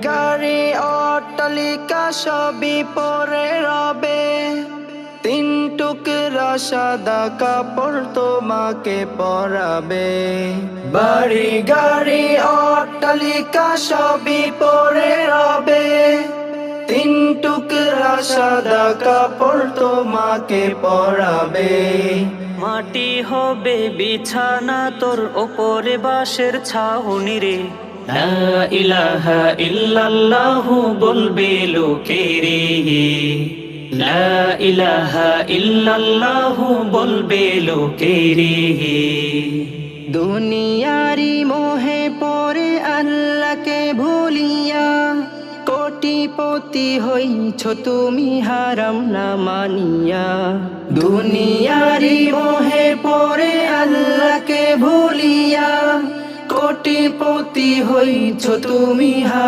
গাড়ি অট্টালিকা সবই পরে রবে, তিন টুকরা সাদা কাপড় তোমাকে পরাবে। বাড়ি গাড়ি অট্টালিকা সবই পরে রবে, তিন টুকরা সাদা কাপড় তোমাকে পরাবে। মাটি হবে বিছানা তোর ওপরে বাঁশের ছাউনি রে। লা ইলাহা ইল্লাল্লাহু বলবে লোকে রে, লা ইলাহা ইল্লাল্লাহু বলবে লোকে রে। দুনিয়ারি মোহে পরে আল্লাহকে ভুলিয়া, কোটিপতি হইছ তুমি হারাম না মানিয়া। দুনিয়ারি মোহে পরে আল্লাহকে ভুলিয়া, কোটিপতি হইছ তুমি হারাম